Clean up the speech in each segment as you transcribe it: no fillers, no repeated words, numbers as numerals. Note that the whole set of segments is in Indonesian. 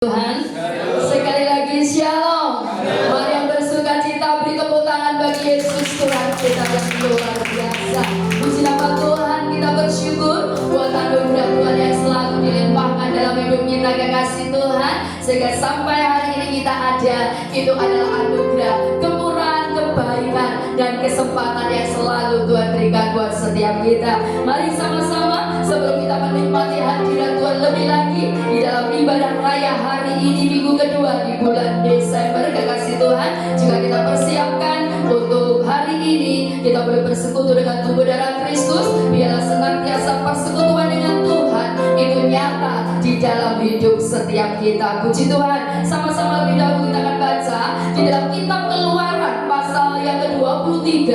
Tuhan, sekali lagi shalom. Mari yang bersuka cita beri tepuk tangan bagi Yesus Tuhan kita yang luar biasa. Puji nama Tuhan, kita bersyukur buat anugerah Tuhan yang selalu dilimpahkan dalam hidup kita, kekasih Tuhan. Sehingga sampai hari ini kita ada, itu adalah anugerah, kemurahan, kebaikan, dan kesempatan yang selalu Tuhan berikan buat setiap kita. Mari sama-sama sebelum kita menikmati hadirat Tuhan lebih lagi di dalam ibadah raya hari ini, minggu kedua di bulan Desember, kekasih Tuhan, juga kita persiapkan untuk hari ini kita boleh bersekutu dengan tubuh darah Kristus. Biarlah senantiasa persekutuan dengan Tuhan itu nyata di dalam hidup setiap kita. Puji Tuhan. Sama-sama lebih dahulu kita akan baca di dalam kitab Keluaran pasal yang ke-23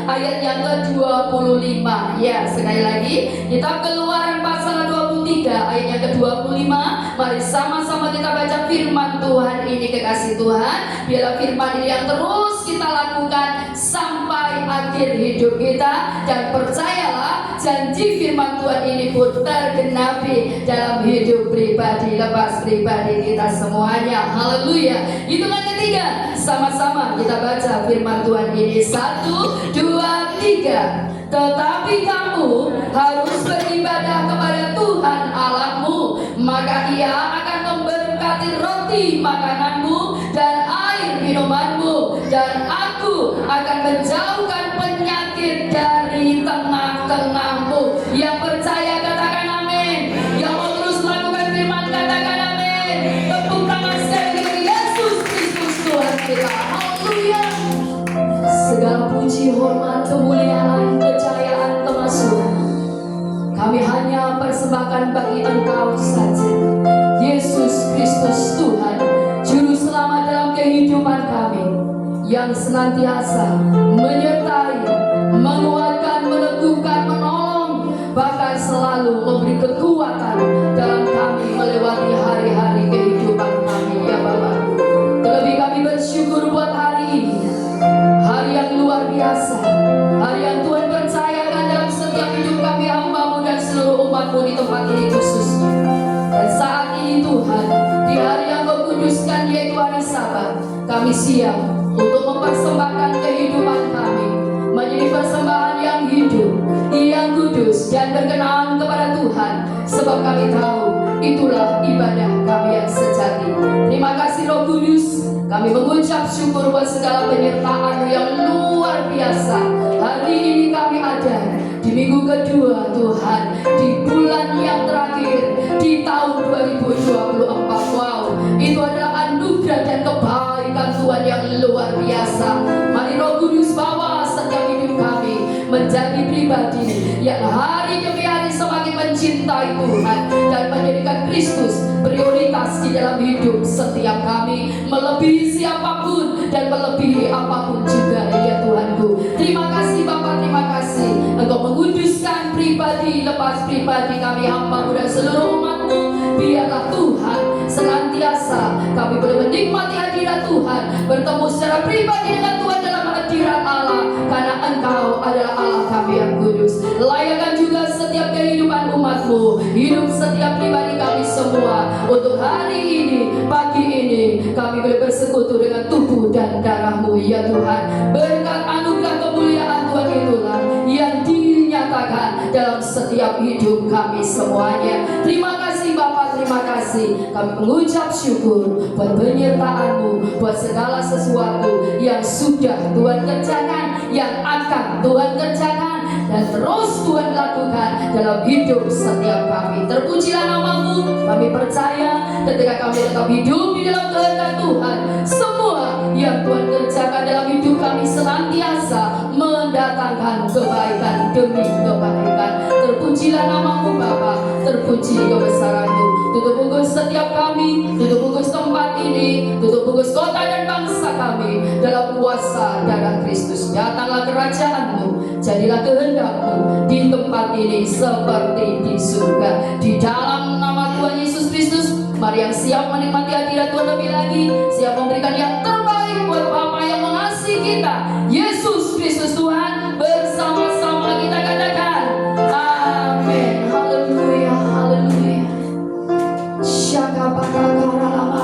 ayat yang ke-25. Ya, sekali lagi kitab Keluaran pasal 23 ayat yang ke-25. Mari sama-sama kita baca firman Tuhan ini, kekasih Tuhan. Biarlah firman ini yang terus kita lakukan sampai akhir hidup kita, dan percayalah janji firman Tuhan ini pun tergenapi dalam hidup pribadi lepas pribadi kita semuanya. Haleluya. Hitungan ketiga, sama-sama kita baca firman Tuhan ini. 1, 2, 3. Tetapi kamu harus beribadah kepada Tuhan Allahmu, maka Ia akan memberkati roti makananmu dan air minumanmu, dan Aku akan menjauhkan penyakit dari tengah-tengahmu. Yang percaya katakan amin. Yang mau terus melakukan firman katakan amin. Tepuk tangan sekali bagi Yesus Kristus Tuhan kita. Haleluya. Segala puji, hormat, kemuliaan, kejayaan, kemasyhuran kami hanya persembahkan bagi Engkau saja, Yesus Kristus Tuhan, Juru Selamat dalam kehidupan kami, yang senantiasa menyertai, menguatkan, meneguhkan, menolong, bahkan selalu memberi kekuatan dalam kami melewati hari-hari kehidupan kami, ya Bapa. Terlebih kami bersyukur buat hari ini, hari yang luar biasa, hari yang Tuhan percayakan dalam setiap hidup kami, hamba-Mu dan seluruh umat-Mu di tempat ini khususnya. Dan saat ini Tuhan, di hari yang Kau kuduskan yaitu hari Sabat, kami siap untuk mempersembahkan kehidupan kami menjadi persembahan yang hidup, yang kudus dan berkenan kepada Tuhan, sebab kami tahu itulah ibadah kami yang sejati. Terima kasih Roh Kudus, kami mengucap syukur buat segala penyertaan yang luar biasa. Hari ini kami ada di minggu kedua Tuhan, di bulan yang terakhir di tahun 2024. Wow, itu adalah anugerah dan kebaikan Tuhan yang luar biasa. Mari Roh Kudus bawa setiap hidup kami menjadi pribadi yang hari demi hari semakin mencintai Tuhan dan menjadikan Kristus prioritas di dalam hidup setiap kami, melebihi siapapun dan melebihi apapun juga, ya Tuhanku. Terima kasih Bapa, terima kasih Engkau menguduskan pribadi lepas pribadi kami, hamba-Mu dan seluruh umat-Mu. Biarlah Tuhan senantiasa kami boleh menikmati hadirat Tuhan, bertemu secara pribadi dengan Tuhan dalam hadirat Allah, karena Engkau adalah Allah kami yang kudus. Layakan juga setiap kehidupan umat-Mu, hidup setiap pribadi kami semua. Untuk hari ini, pagi ini, kami boleh bersekutu dengan tubuh dan darah-Mu, ya Tuhan. Berkat anugerah kemuliaan Tuhan itulah yang dinyatakan dalam setiap hidup kami semuanya. Terima kasih Bapa, terima kasih. Kami mengucap syukur buat penyertaan-Mu, buat segala sesuatu yang sudah Tuhan kerjakan, yang akan Tuhan kerjakan, dan terus Tuhan lakukan dalam hidup setiap kami. Terpujilah nama-Mu. Kami percaya ketika kami tetap hidup di dalam kehendak Tuhan, semua yang Tuhan kerjakan dalam hidup kami senantiasa mendatangkan kebaikan demi kebaikan. Terpujilah nama-Mu Bapa, terpuji kebesaran-Mu. Tutup bungkus setiap kami, tutup bungkus tempat ini, tutup bungkus kota dan bangsa kami dalam kuasa darah Kristus. Datanglah kerajaan-Mu, jadilah kehendak-Mu di tempat ini seperti di surga. Di dalam nama Tuhan Yesus Kristus, mari yang siap menikmati hadirat Tuhan lebih lagi, siap memberikan yang terbaik buat Bapa yang mengasihi kita, Yesus Kristus Tuhan. Bersama-sama kita katakan amin. Haleluya, haleluya. Syaka pakakara lama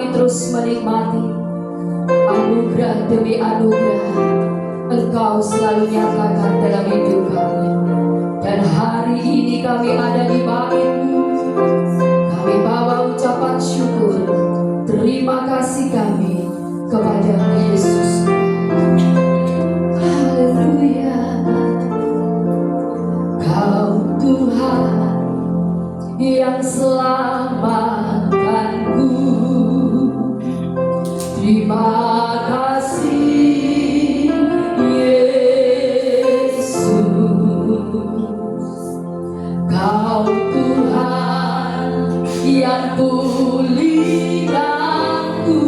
kami terus menikmati anugerah demi anugerah Engkau selalu nyatakan dalam hidup kami. Dan hari ini kami ada di bait-Mu, kami bawa ucapan syukur, terima kasih kami kepada Yesus. Haleluya. Kau Tuhan yang selamatkanku, terima kasih Yesus. Kau Tuhan yang pulihkanku,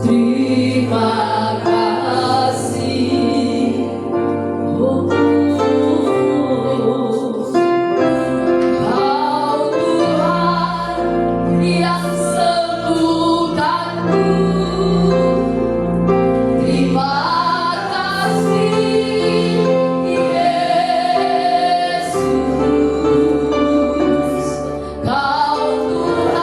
terima kasih. Oh, Kau Tuhan yang sembuhkanku, terima kasih Yesus. Kau Tuhan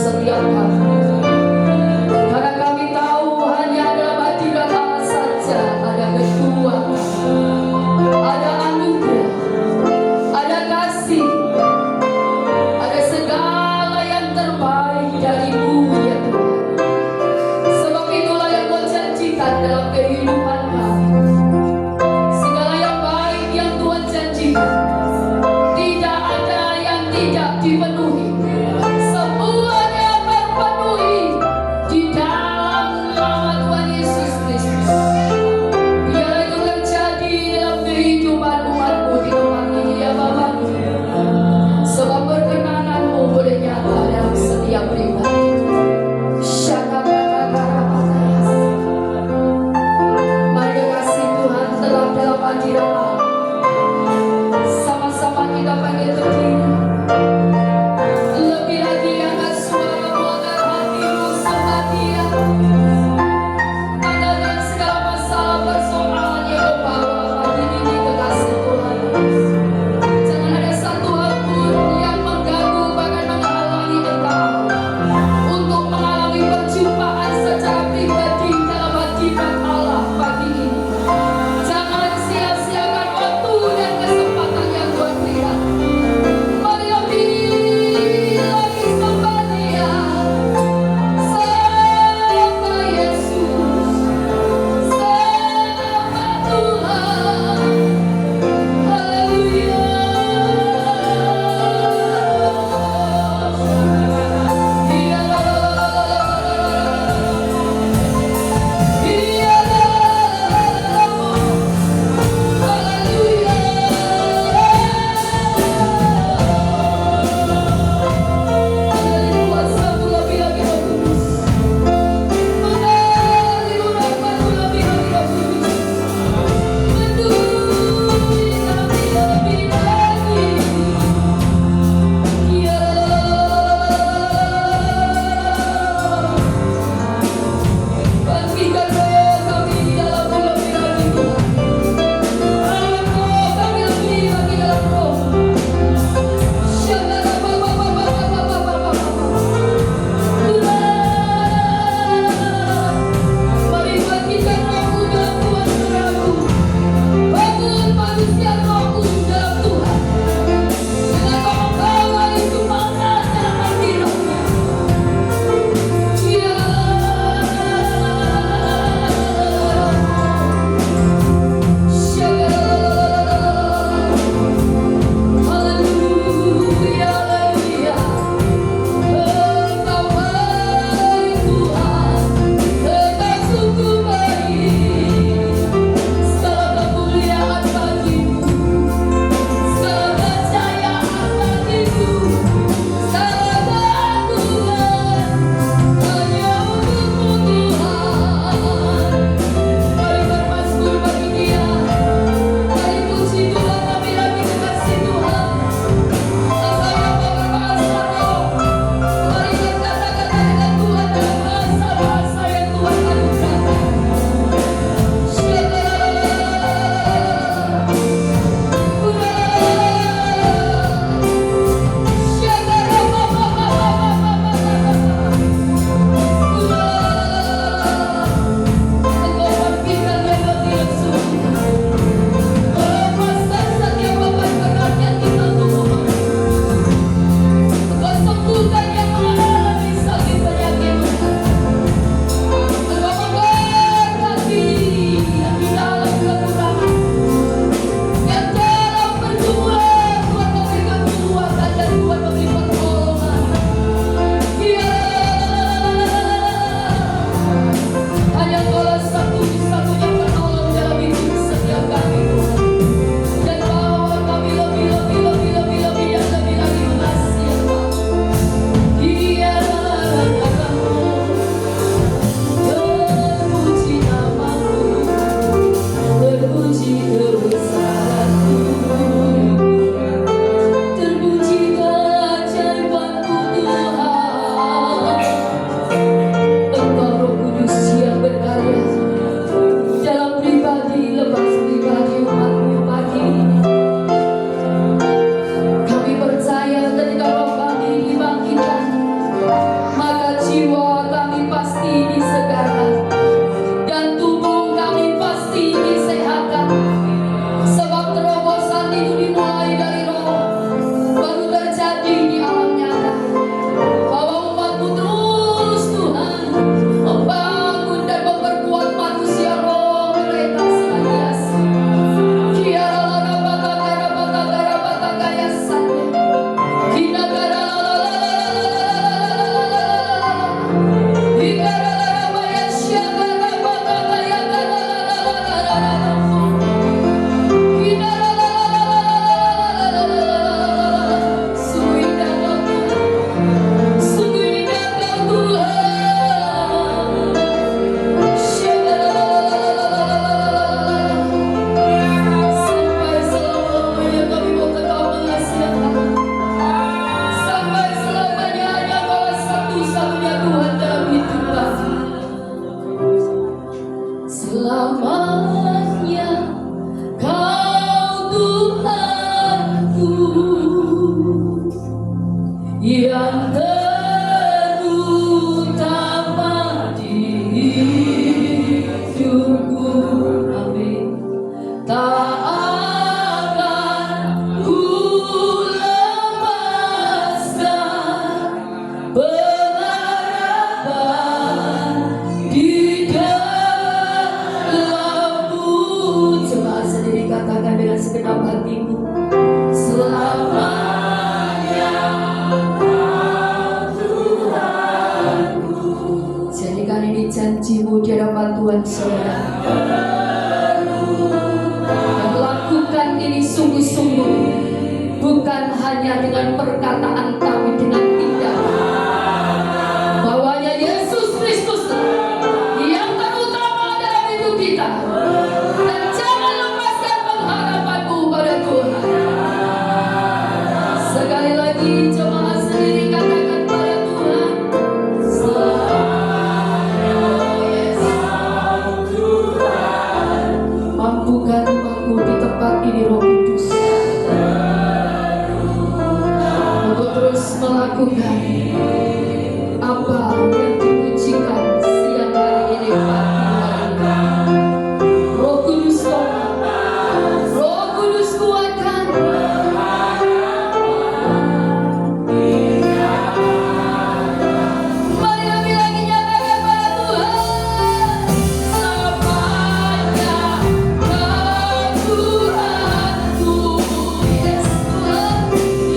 setiap kami. Karena kami tahu hanya dalam hati kata saja ada kekuatan, ada anugerah, ada kasih, ada segala yang terbaik dari-Mu ya Tuhan. Sebab itulah yang Kau janjikan dalam kehidupan kami. Segala yang baik yang Tuhan janjikan, tidak ada yang tidak dipenuhi. Semuanya terpenuhi di dalam nama Tuhan Yesus Kristus. Biarlah itu terjadi dalam kehidupan umat-Mu di tempat ini ya Bapa. Sebab perkenanan-Mu boleh nyata dalam setiap pribadi. Mari kasih Tuhan tetap dalam hadirat Allah. Sama-sama kita panggil berdiri. yang terutama di hidupku. Amin. Tak akan ku lepaskan pengharapan di dalam-Mu. Coba sendiri katakan dengan segenap hatimu. Selamanya Tuhanku. Jadikan ini janji-Mu di hadapan Tuhan saudara. Dan lakukan ini sungguh-sungguh, bukan hanya dengan perkataan tapi dengan tindakan. Bahwanya Yesus Kristus yang terutama dalam hidup kita. Dan jangan lepaskan pengharapanmu pada Tuhan. Sekali lagi coba sendiri katakan pada Tuhan. Mampukan aku di tempat ini Roh Kudus untuk terus melakukan apa yang dipujikan siang hari ini, pagi hari ini. Roh Kudus tolong, Roh Kudus kuatkan. Mari kami lagi nyatakan pada Tuhan. Selamanya Tuhanku, Yesus Tuhan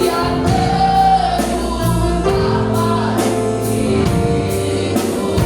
yang terutama di hidupku. Dan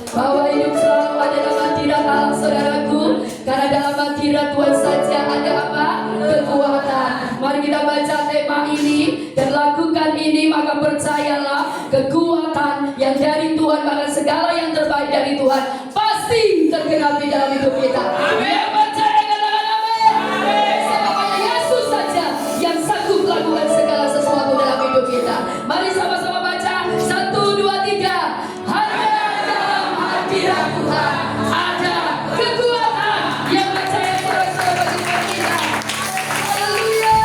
bahwa hidup selalu ada dalam hadirat Allah, saudaraku. Karena dalam hadirat Tuhan saja ada apa? Kekuatan. Mari kita baca tema ini dan lakukan ini, maka percayalah kekuatan yang dari Tuhan, bahkan segala yang terbaik dari Tuhan pasti tergenapi dalam hidup kita. Amin. Percaya, katakan amin. Sebab hanya Yesus saja yang sanggup melakukan segala sesuatu dalam hidup kita. Mari sama-sama baca 1, 2, 3. Tuhan ada kekuatan yang percaya saudara-saudara bagi kita. Haleluya.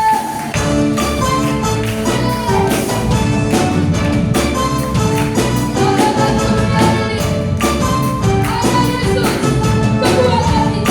Ada Yesus, kekuatan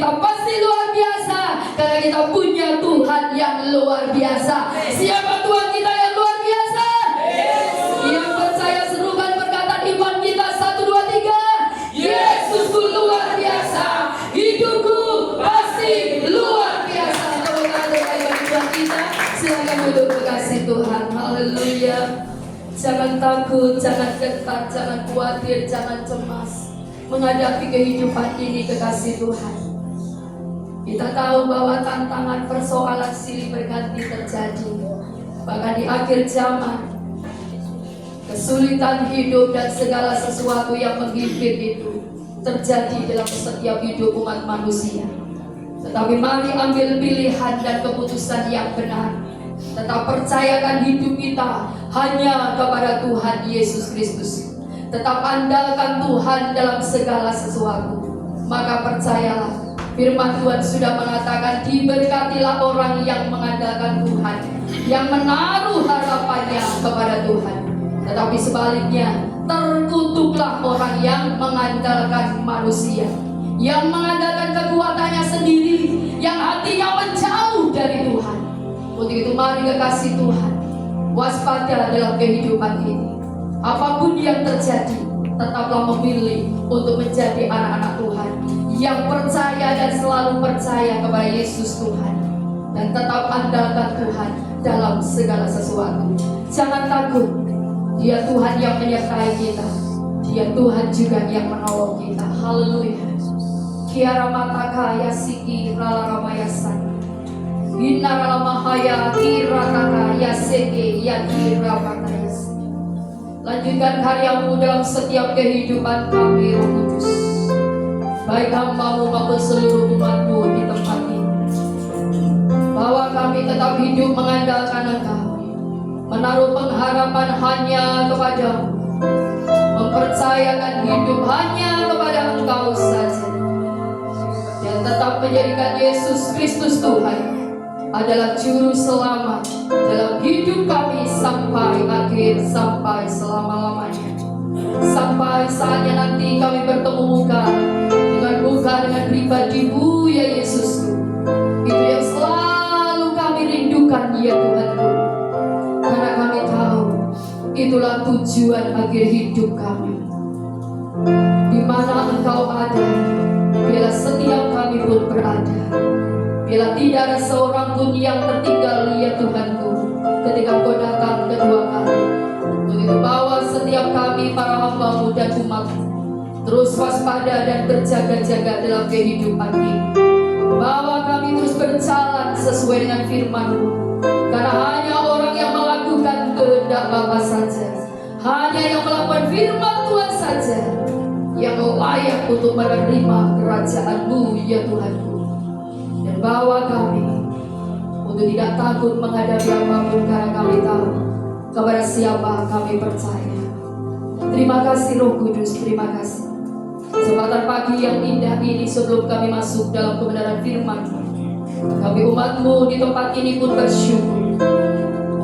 kita pasti luar biasa, karena kita punya Tuhan yang luar biasa. Siapa Tuhan kita yang luar biasa? Yang percaya serukan perkataan iman kita, 1, 2, 3. Yesusku luar biasa, hidupku pasti luar biasa. Kalau ada yang Tuhan kita, silakan duduk berkasih Tuhan. Haleluya. Jangan takut, jangan gentar, jangan khawatir, jangan cemas menghadapi kehidupan ini, kekasih Tuhan. Kita tahu bahwa tantangan persoalan silih berganti terjadi. Bahkan di akhir zaman, kesulitan hidup dan segala sesuatu yang menghimpit itu terjadi dalam setiap hidup umat manusia. Tetapi mari ambil pilihan dan keputusan yang benar. Tetap percayakan hidup kita hanya kepada Tuhan Yesus Kristus. Tetap andalkan Tuhan dalam segala sesuatu. Maka percayalah, firman Tuhan sudah mengatakan, diberkatilah orang yang mengandalkan Tuhan, yang menaruh harapannya kepada Tuhan. Tetapi sebaliknya, terkutuklah orang yang mengandalkan manusia, yang mengandalkan kekuatannya sendiri, yang hatinya menjauh dari Tuhan. Untuk itu mari kekasih Tuhan, waspada dalam kehidupan ini. Apapun yang terjadi, tetaplah memilih untuk menjadi anak-anak Tuhan yang percaya dan selalu percaya kepada Yesus Tuhan, dan tetap andalkan Tuhan dalam segala sesuatu. Jangan takut, Dia Tuhan yang menyertai kita, Dia Tuhan juga yang menolong kita. Haleluya. Kiara mataka yasiki ralaramayasana, Inara mahaya kirataka yaseke yakira patayas. Lanjutkan karyamu dalam setiap kehidupan kami, Roh Kudus. Baik hamba-Mu maupun seluruh umat-Mu di tempat ini, bahwa kami tetap hidup mengandalkan Engkau, menaruh pengharapan hanya kepada-Mu, mempercayakan hidup hanya kepada Engkau saja, dan tetap menjadikan Yesus Kristus Tuhan adalah juru selamat dalam hidup kami sampai akhir, sampai selama-lamanya. Sampai saatnya nanti kami bertemu muka dengan muka dengan pribadi-Mu ya Yesusku. Itu yang selalu kami rindukan ya Tuhanku. Karena kami tahu itulah tujuan akhir hidup kami. Di mana Engkau ada, biarlah setiap kami pun berada. Bila tidak ada seorang pun yang tertinggal ya Tuhanku, ketika Engkau datang kedua kali. Untuk bawa setiap kami para hamba-Mu dan umat-Mu terus waspada dan berjaga-jaga dalam kehidupan ini. Bawa kami terus berjalan sesuai dengan firman-Mu, karena hanya orang yang melakukan kehendak Bapa saja, hanya yang melakukan firman Tuhan saja, yang layak untuk menerima kerajaan-Mu ya Tuhanku. Dan bawa kami untuk tidak takut menghadapi apapun, karena kami tahu kepada siapa kami percaya. Terima kasih Roh Kudus, terima kasih. Kesempatan pagi yang indah ini sebelum kami masuk dalam kebenaran firman-Mu, kami umat-Mu di tempat ini pun bersyukur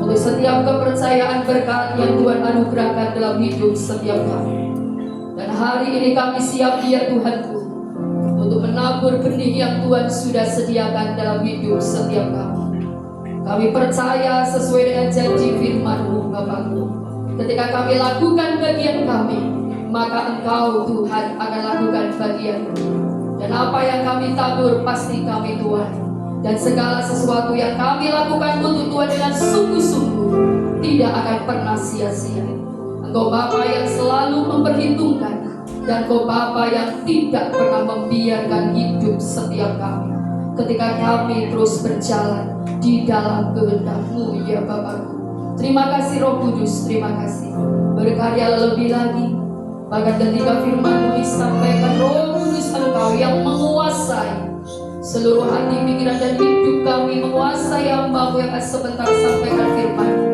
untuk setiap kepercayaan berkat yang Tuhan anugerahkan dalam hidup setiap kami. Dan hari ini kami siap ya Tuhanku untuk menabur benih yang Tuhan sudah sediakan dalam hidup setiap kami. Kami percaya sesuai dengan janji firman-Mu Bapakku, ketika kami lakukan bagian kami, maka Engkau Tuhan akan lakukan bagian-Mu. Dan apa yang kami tabur pasti kami tuai. Dan segala sesuatu yang kami lakukan untuk Tuhan dengan sungguh-sungguh tidak akan pernah sia-sia. Engkau Bapa yang selalu memperhitungkan, dan Engkau Bapa yang tidak pernah membiarkan hidup setiap kami ketika kami terus berjalan di dalam kehendak-Mu ya Bapakku. Terima kasih Roh Kudus, terima kasih. Berkarya lebih lagi, bahkan ketika firman-Mu disampaikan, Roh Kudus Engkau yang menguasai seluruh hati, pikiran dan hidup kami, menguasai hamba-Mu yang akan sebentar sampaikan firman-Mu.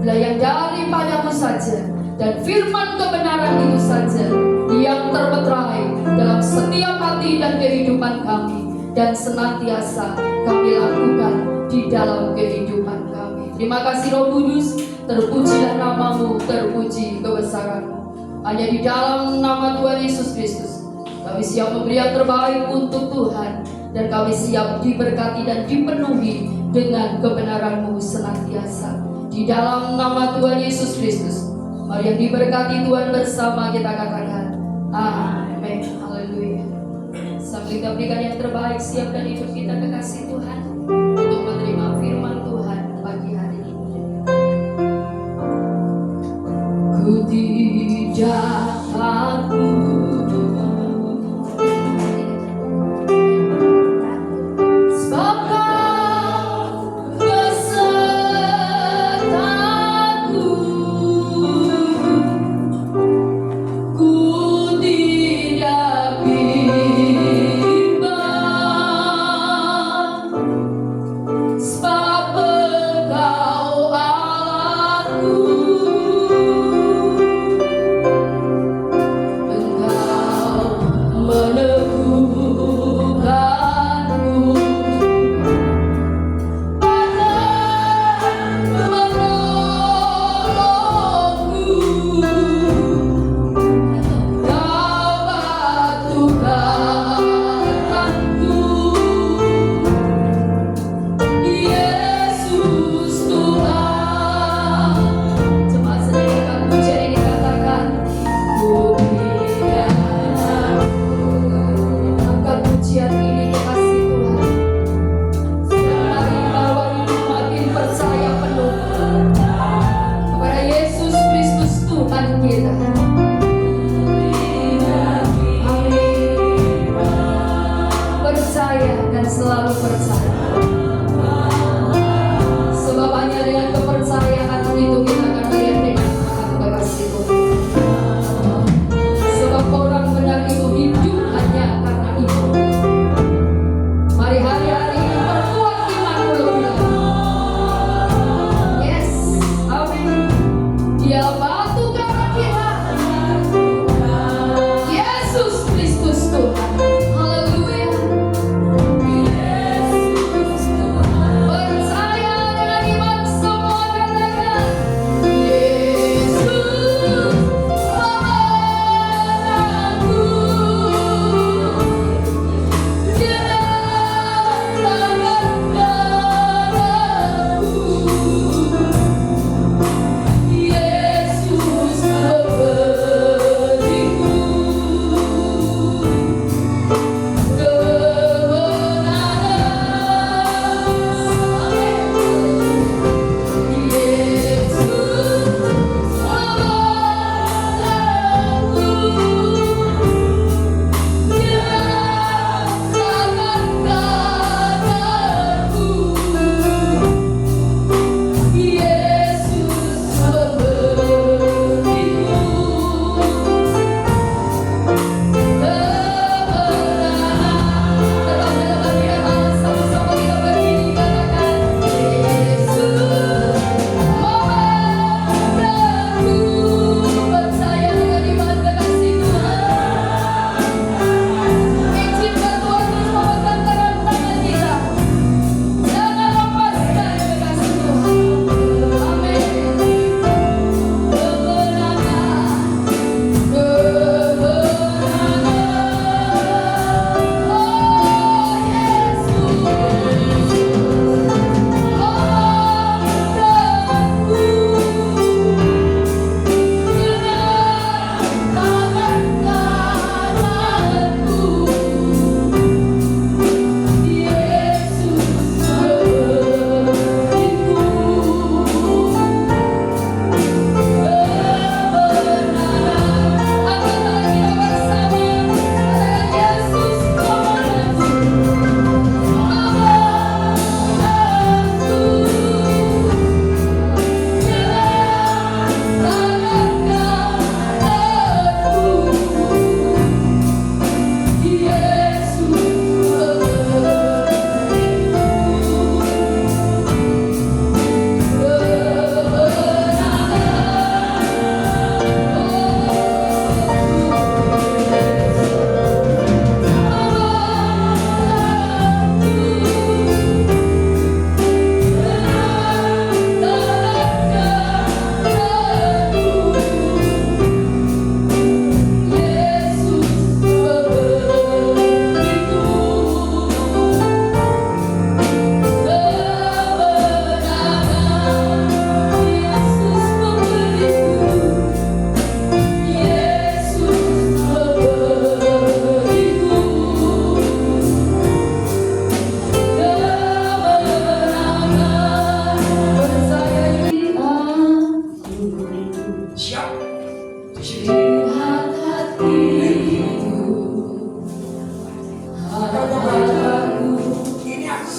Bila yang daripada-Mu saja dan firman kebenaran itu saja yang terpetrai dalam setiap hati dan kehidupan kami, dan senantiasa kami lakukan di dalam kehidupan kami. Terima kasih Roh Kudus, terpujilah nama-Mu, terpuji kebesaran-Mu. Hanya di dalam nama Tuhan Yesus Kristus kami siap memberi yang terbaik untuk Tuhan dan kami siap diberkati dan dipenuhi dengan kebenaran-Mu senantiasa. Di dalam nama Tuhan Yesus Kristus, mari yang diberkati Tuhan bersama kita katakan amin. Haleluya. Sambil kita berikan yang terbaik, siapkan hidup kita kekasih Tuhan untuk menerima firman Tuhan pagi hari ini. Ku tidak takut, sebab Kau besertaku. Ku tidak bimbang, sebab Engkau Allahku. Selalu percaya, sebab hanya dengan kepercayaan itu kita akan melihat dengan terang kekasih Tuhan. Sebab orang benar itu hidup hanya karena itu. Mari hari-hari ini perkuat imanmu lebih lagi. Yes, amin. Dia batu karang kita, Yesus Kristus Tuhan. Haleluya. Yesus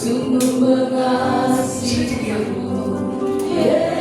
sungguh mengasihimu, Yesus.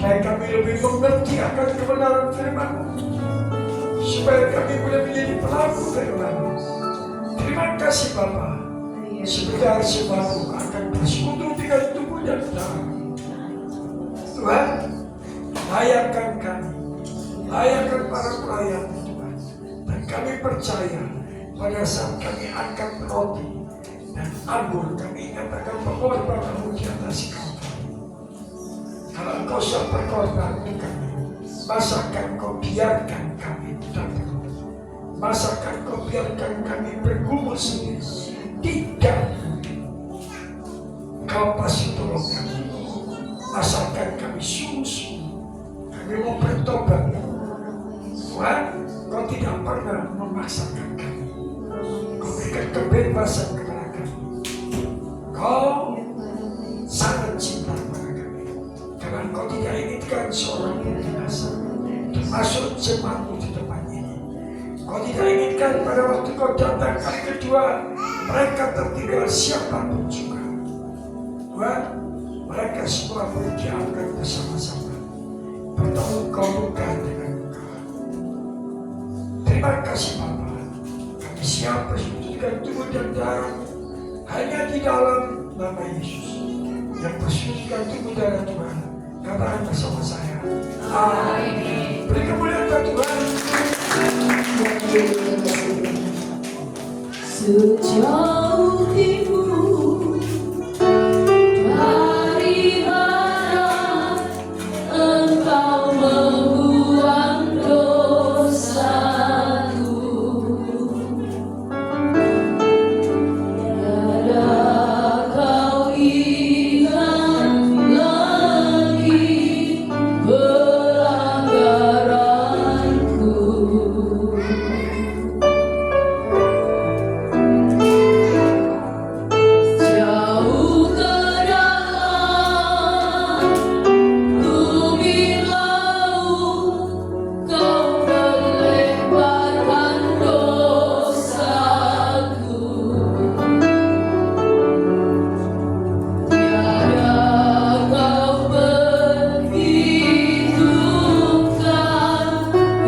supaya kami lebih mengerti akan kebenaran firman-Mu, supaya kami boleh menjadi pelaku firman-Mu. Terima kasih Bapa, sebentar sembahmu akan bersekutu dengan tubuh dan darah. Tuhan, layakkan kami, layakkan para pelayan Tuhan, dan kami percaya pada saat kami angkat roti dan anggur, kami ingat akan pengorbananmu di atas kaum. Kalau engkau sudah berkorban untuk kami, masakan kau biarkan kami datang? Masakan kau biarkan kami bergumul sendiri? Tidak. Kau pasti tolong kami. Masakan kami sungguh-sungguh. Kami mau bertobat. Tuhan, kau tidak pernah memaksakan kami. Kau berikan kebebasan kepada kami. Kau sangat cinta kepada kami. Karena kau tidak inginkan seorang yang binasa, termasuk jemaatmu di depan ini. Kau tidak inginkan pada waktu kau datang kali kedua mereka tertinggal siapapun juga. Tuhan, mereka semua boleh diangkat bersama-sama. Bertemu kau buka dengan buka. Terima kasih Bapa. Kami siap bersucikan tubuh dan darah hanya di dalam nama Yesus. Yang bersucikan tubuh darah Tuhan, katakan bersama saya. Amin. Beri kemuliaan kepada Tuhan. Sejauh timur dari barat, Engkau membuang dosaku. Tiada kau ingat lagi pelanggaranku. Jauh ke dalam bumi laut, Kau melebarkan dosaku. Tiada kau perhitungkan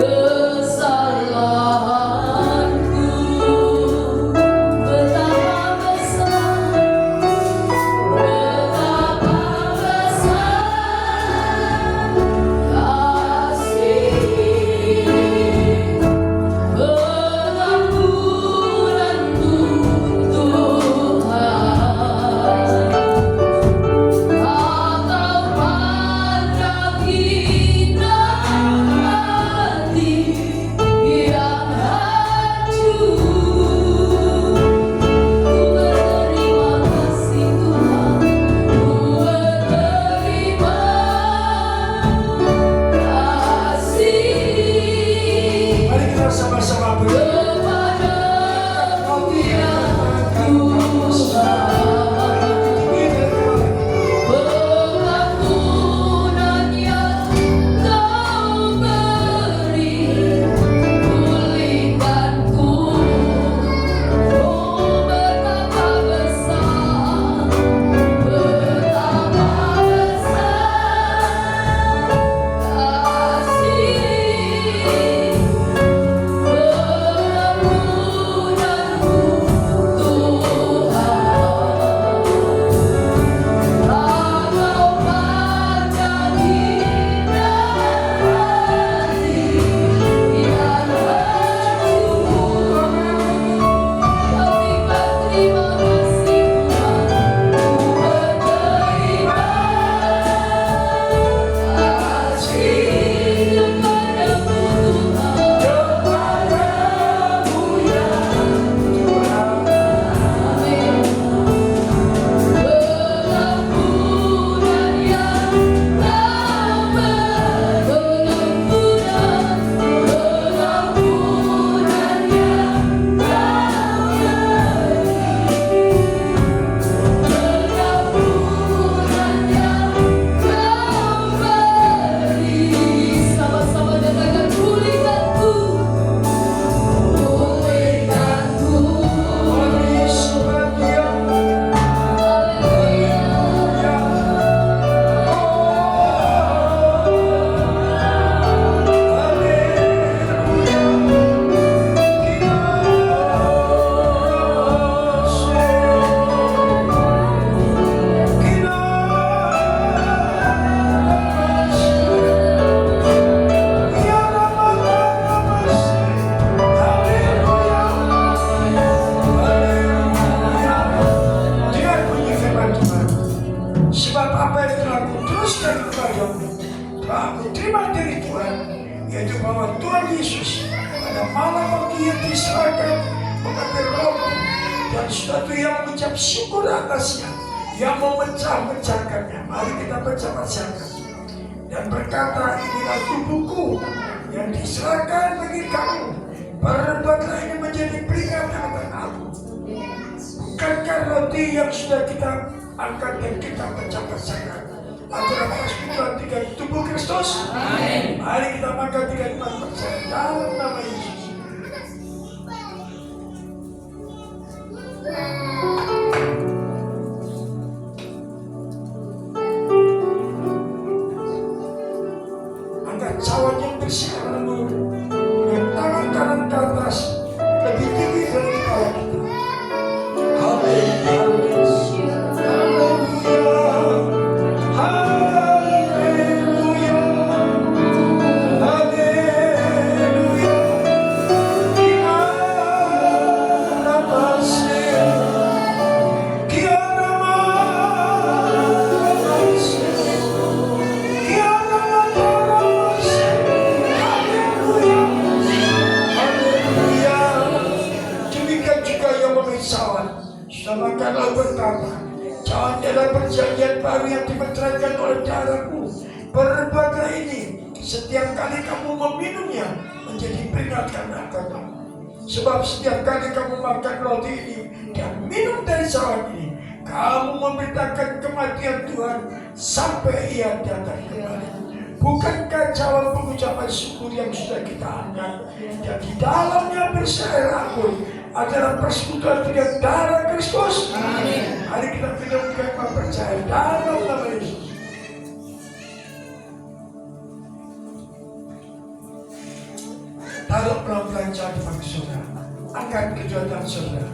kesalahanku. Betapa besar, betapa besar kasih pengampunanmu Tuhan. Atau pandang indah hati yang hancur. Ku berterima kasih Tuhan, ku berterima kasih Mari kita sama-sama berdoa. kepadamu ya Tuhan. Pengampunan yang Kau beri, pulihkanku. Oh betapa besar, betapa besar kasih pengampunanmu Tuhan. Atau pandang indah hati yang hancur. Kami berterima kasih Tuhan, ku berterima kasih kepadamu Tuhan. Kepadamu ya Tuhan. Amin. Pengampunan yang Kau beri, pengampunan yang Kau beri, sama-sama katakan pulihkanku, pulihkanku. Mari sebagian Haleluya. Sebab apa yang telah kuteruskan kepadamu telah aku terima dari Tuhan, yaitu bahwa Tuhan Yesus pada malam waktu yang diserahkan mengambil roti dan suatu yang mengucap syukur atasnya, yang memecah-mecahkannya. Mari kita pecah-pecahkan dan berkata, inilah tubuhku yang diserahkan bagi kamu. Perbuatlah ini menjadi peringatan akan aku. Bukankah roti yang sudah kita angkat dan kita pecah-pecahkan adalah persekutuan tiga tubuh Kristus? Amin. Mari kita makan tiga iman percaya dalam nama Yesus. bersiarmu dengan tangan kanan ke atas lebih tinggi dari kepala kita. Haleluya. Samakanlah berkata, jangan dalam perjanjian baru yang dimeteraikan oleh darahku. Perbuatan ini setiap kali kamu meminumnya menjadi peringatan akan kamu. Sebab setiap kali kamu makan roti ini dan minum dari cawan ini, kamu memberitakan kematian Tuhan sampai Ia datang kembali. Bukankah cawan pengucapan syukur yang sudah kita angkat dan di dalamnya bersair anggur adalah persekutuan dengan darah Kristus? Amin. Hari kita mengucapkan percaya dalam nama Yesus. Taruh pelan-pelan jatuh bagi saudara. Angkat kedua tangan saudara.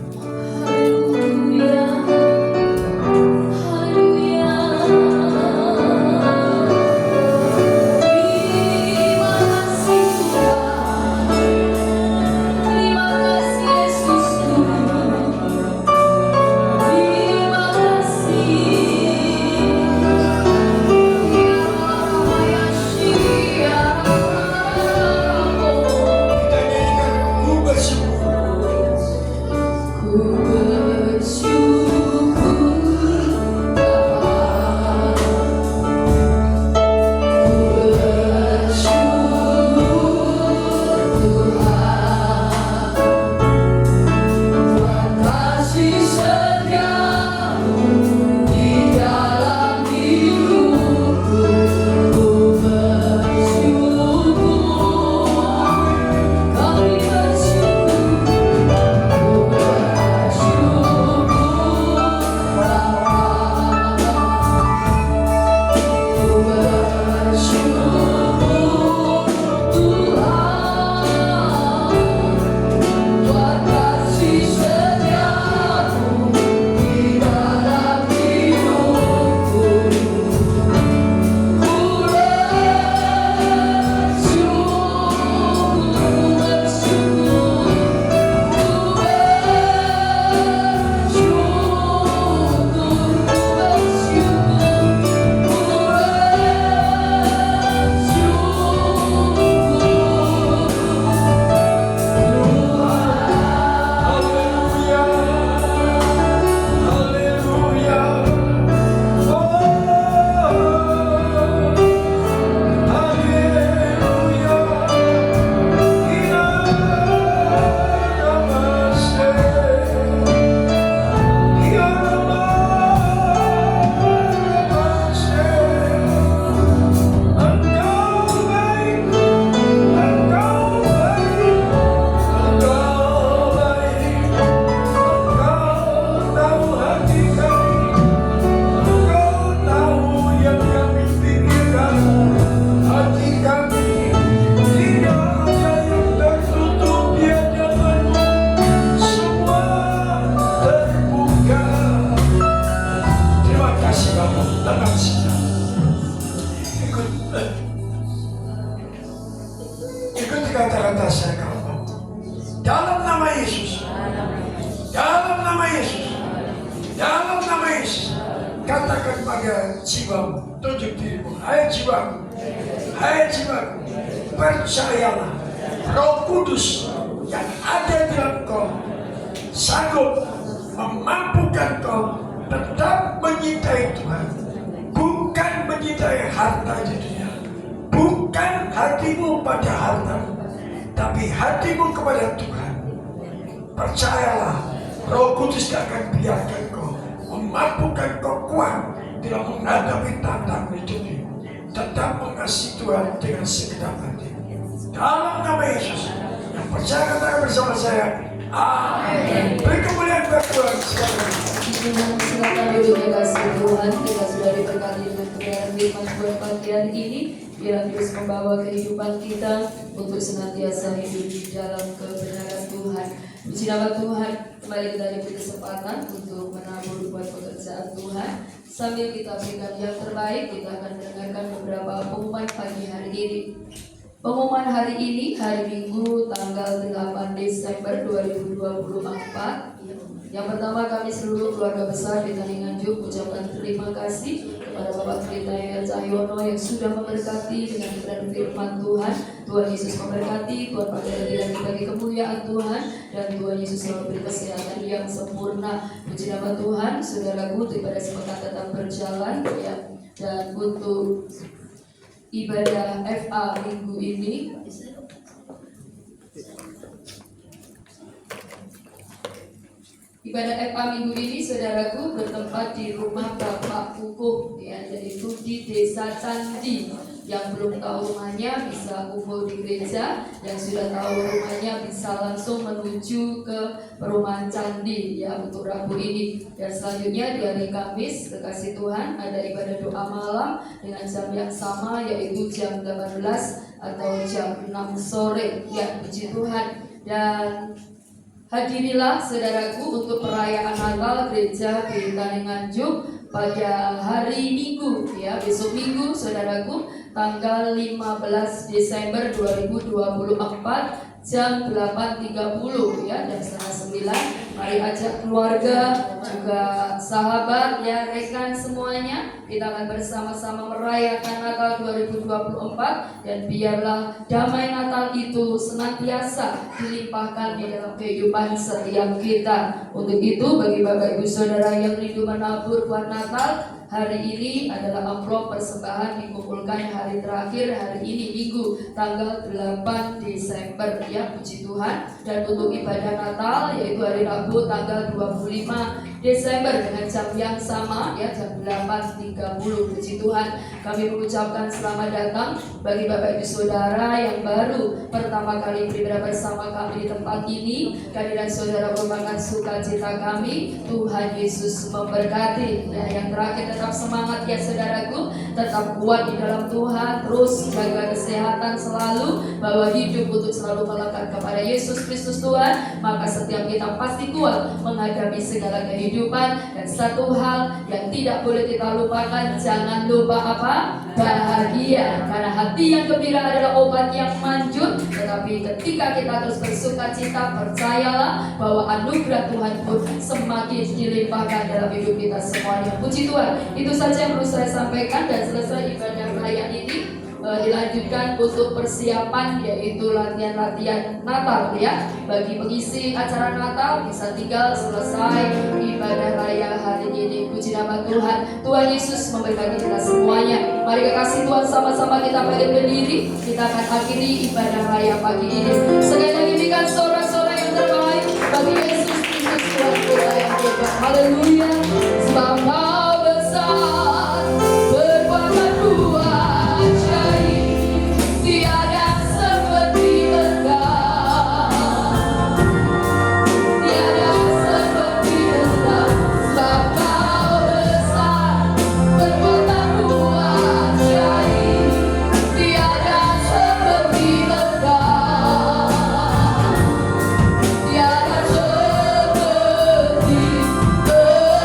Ikuti kata-kata saya kalau dalam nama Yesus, dalam nama Yesus, dalam nama Yesus, katakan pada jiwamu, tunjuk dirimu, hai jiwamu, percayalah Roh Kudus yang ada di dalam kau sanggup memampukan kau tetap menyintai Tuhan, bukan menyintai harta di dunia, bukan hatimu pada harta, tapi hatimu kepada Tuhan. Percayalah, Roh Kudus akan biarkan kau, memampukan kau kuat dalam menghadapi tantangan hidup ini. Tetap mengasihi Tuhan dengan segenap hati. Dalam nama Yesus, yang percaya katakan bersama saya, Amin. Beri kemuliaan bagi Tuhan. Silakan duduk ya kasih Tuhan. Kita sudah diberkati dengan kebenaran firman Tuhan pagi hari ini. Biar terus membawa kehidupan kita untuk senantiasa hidup di dalam kebenaran Tuhan. Puji nama Tuhan. Kembali kita diberi kesempatan untuk menabur buat pekerjaan Tuhan. Sambil kita berikan yang terbaik, kita akan mendengarkan beberapa pengumuman pagi hari ini. Pengumuman hari ini, hari Minggu, tanggal 8 Desember 2024. Yang pertama, kami seluruh keluarga besar di Tani Nganjuk ucapkan terima kasih kepada Bapak Pendeta Yaya Cahyono yang sudah memberkati dengan kebenaran firman Tuhan. Tuhan Yesus memberkati, Tuhan pakai lagi bagi kemuliaan Tuhan, dan Tuhan Yesus selalu beri kesehatan yang sempurna. Puji nama Tuhan, saudaraku, ibadah sepekan tetap berjalan ya. Dan untuk ibadah FA minggu ini, ibadah FA minggu ini, saudaraku, bertempat di rumah Bapak Kukuh, ya, yaitu di Desa Candi. Yang belum tahu rumahnya bisa kumpul di gereja, yang sudah tahu rumahnya bisa langsung menuju ke perumahan Candi ya untuk Rabu ini. Dan selanjutnya di hari Kamis, kekasih Tuhan, ada ibadah doa malam dengan jam yang sama, yaitu jam 18 atau jam 6 sore ya, puji Tuhan. Dan hadirilah saudaraku untuk perayaan Natal gereja di Tani Nganjuk pada hari Minggu ya, besok Minggu saudaraku, tanggal 15 Desember 2024 jam 8.30 ya, dan setengah 9. Mari ajak keluarga, juga sahabat ya, rekan semuanya. Kita akan bersama-sama merayakan Natal 2024, dan biarlah damai Natal itu senantiasa dilimpahkan di dalam kehidupan setiap kita. Untuk itu, bagi Bapak Ibu Saudara yang rindu menabur buat Natal, hari ini adalah amplop persembahan dikumpulkan hari terakhir hari ini Minggu tanggal 8 Desember ya, puji Tuhan. Dan untuk ibadah Natal yaitu hari Rabu tanggal 25 Desember dengan jam yang sama ya, jam 8.30, puji Tuhan. Kami mengucapkan selamat datang bagi Bapak Ibu Saudara yang baru pertama kali beribadah bersama kami di tempat ini. Kehadiran saudara merupakan sukacita kami. Tuhan Yesus memberkati ya. Yang terakhir, tetap semangat ya saudaraku, tetap kuat di dalam Tuhan, terus jaga kesehatan selalu, bawa hidup untuk selalu melekat kepada Yesus Kristus Tuhan. Maka setiap kita pasti kuat menghadapi segala kehidupan. Dan satu hal yang tidak boleh kita lupakan, jangan lupa apa? Bahagia. Karena hati yang gembira adalah obat yang manjur. Tetapi ketika kita terus bersuka cita, percayalah bahwa anugerah Tuhan pun semakin dilimpahkan dalam hidup kita semuanya. Puji Tuhan. Itu saja yang perlu saya sampaikan, dan selesai ibadah perayaan ini dilanjutkan untuk persiapan, yaitu latihan-latihan Natal ya. Bagi pengisi acara Natal bisa tinggal selesai ibadah raya hari ini. Puji nama Tuhan. Tuhan Yesus memberkati kita semuanya. Mari kekasih Tuhan, sama-sama kita berdiri. Kita akan akhiri ibadah raya pagi ini. Sekali lagi berikan sorak-sorai yang terbaik bagi Yesus Kristus Tuhan kita yang hebat. Haleluya. Sebab Kau besar, berkuasa kuat, ajaib, tiada seperti Engkau, tiada seperti Engkau. Sebab Kau besar, berkuasa kuat, ajaib, tiada seperti Engkau, tiada seperti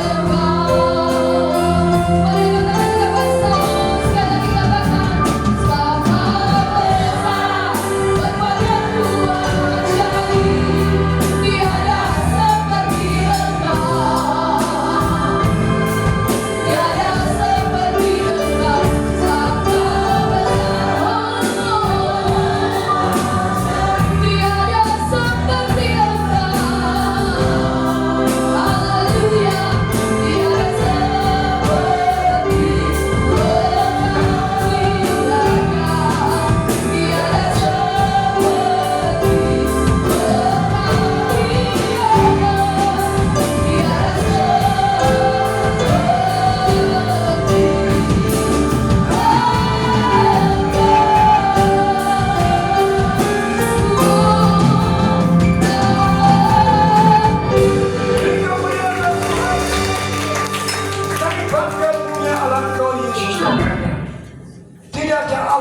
Engkau. Mari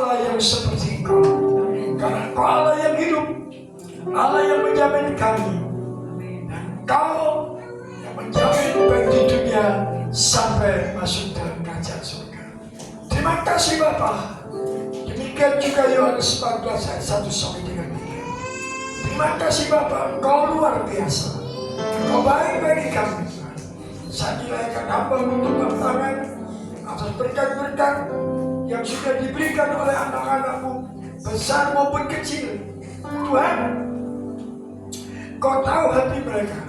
Allah yang seperti Engkau. Karena Engkau Allah yang hidup, Allah yang menjamin kami, dan Engkau yang menjamin baik di dunia sampai masuk dalam kerajaan surga. Terima kasih Bapa. Demikian juga Yohanes 14 ayat 1 sampai dengan 3. Terima kasih Bapa, Engkau luar biasa. Engkau baik bagi kami. Saya nilaikan hamba untuk tangan atas berkat-berkat yang sudah diberikan oleh anak-anak-Mu, besar maupun kecil. Tuhan, Kau tahu hati mereka.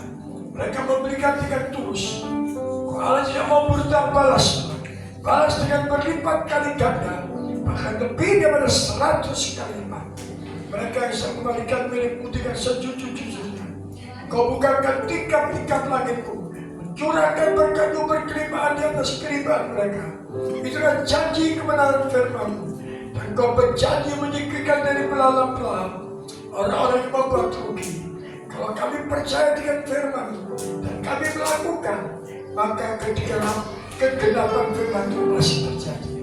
Mereka memberikan dengan tulus. Kau Allah tidak mau berhutang balas. Balas dengan berlipat kali ganda, bahkan lebih daripada 100 kali lipat. Mereka yang bisa kembalikan milik-Mu dengan sejujur-jujurnya. Kau bukakan tingkap-tingkap langit-Mu, curahkan berkat-Mu berkelimpahan di atas kelimpahan mereka. Itulah janji kebenaran firman-Mu. Dan Kau berjanji menyingkirkan dari belalang-belalang orang-orang yang membuat rugi. Kalau kami percaya dengan firman-Mu dan kami melakukan, maka kegenapan firman-Mu masih terjadi.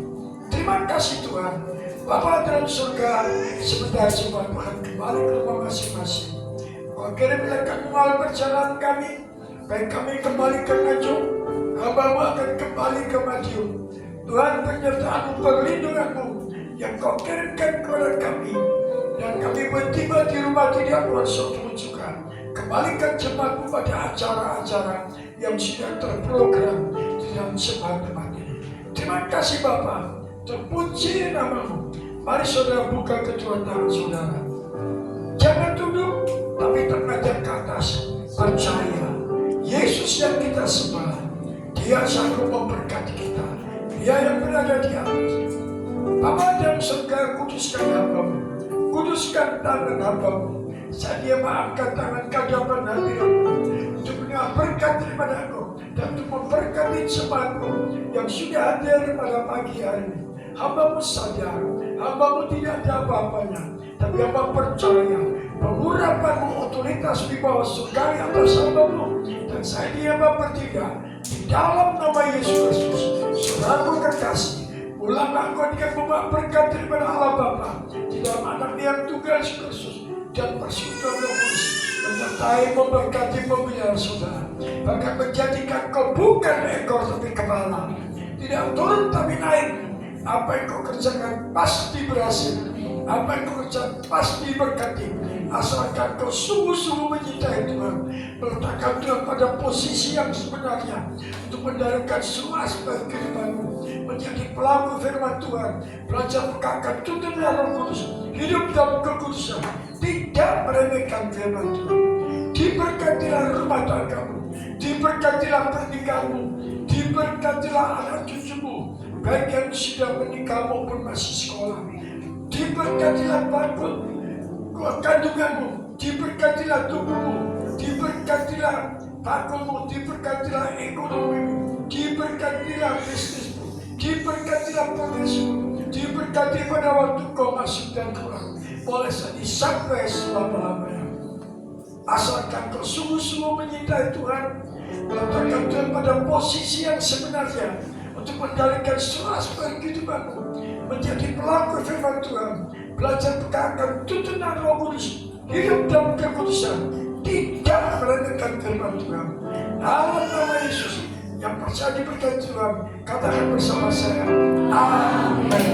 Terima kasih Tuhan. Bapa dalam surga, sebentar semua Tuhan kembali ke rumah masing-masing. Kau kirimlah mengawal perjalanan kami. Baik kami kembali ke Nganjuk, hamba-Mu akan kembali ke Madiun. Tuhan, penyertaan-Mu, perlindungan-Mu yang Kau kirimkan kepada kami, dan kami bertiba di rumah tidak kuasa juga. Kembalikan jemaat-Mu pada acara-acara yang sudah terprogram di dalam sebuah tempat ini. Terima kasih Bapa, terpuji nama-Mu. Mari saudara buka kedua tangan saudara. Jangan duduk, tapi terpajak ke atas. Percaya, Yesus yang kita sembah, Dia sanggup memberkati kita. Dia yang berada di atas. Bapa dalam surga, kuduskan hamba-Mu, kuduskan tangan hamba-Mu. Saya maafkan tangan kadapan hadirat-Mu untuk mendengar berkat daripada Engkau dan untuk memberkati jemaat-Mu yang sudah hadir pada pagi hari ini. Hamba-Mu sadar, hamba-Mu tidak ada apa-apanya, tapi hamba percaya pengurapan-Mu otoritas di bawah surga atas hamba-Mu, dan saya dia bertiga di dalam nama Yesus Kristus. Saudara-Mu kekasih, ulanglah Engkau dengan membawa berkat daripada Allah Bapa di dalam anak yang tunggal Yesus Kristus dan persekutuan Roh Kudus menyertai, memberkati, memelihara saudara, bahkan menjadikan Kau bukan ekor tapi kepala, tidak turun tapi naik. Apa yang Kau kerjakan pasti berhasil, apa yang Kau kerjakan pasti berkati, asalkan Kau sungguh-sungguh menyintai Tuhan, meletakkan Tuhan pada posisi yang sebenarnya untuk mendalamkan semua aspek kehidupan-Mu, menjadi pelaku firman Tuhan, belajar mengangkat tuntunan Roh Kudus, hidup dalam kekudusan, tidak meremehkan firman Tuhan. Diberkatilah rumah tangga-Mu, diberkatilah pernikahan-Mu, diberkatilah anak cucu-Mu, baik yang sudah menikah maupun masih sekolah. Diberkatilah kandungan-Mu, diberkatilah tubuh-Mu, diberkatilah pakulmu, diberkatilah ekonomi-Mu, diberkatilah bisnis-Mu, diberkatilah profesi-Mu, diberkati pada waktu Kau masuk dan keluar, boleh jadi sampai selama-lamanya. Asalkan Kau sungguh-sungguh menyintai Tuhan, meletakkan Tuhan pada posisi yang sebenarnya untuk mendalikan seluruh aspek kehidupan-Mu, menjadi pelaku firman Tuhan, belajar pegangan tuntunan Roh Kudus, hidup dalam kekudusan, tidak merendahkan firman Tuhan. Dalam nama Yesus yang percaya diberkati Tuhan, katakan bersama saya, amin.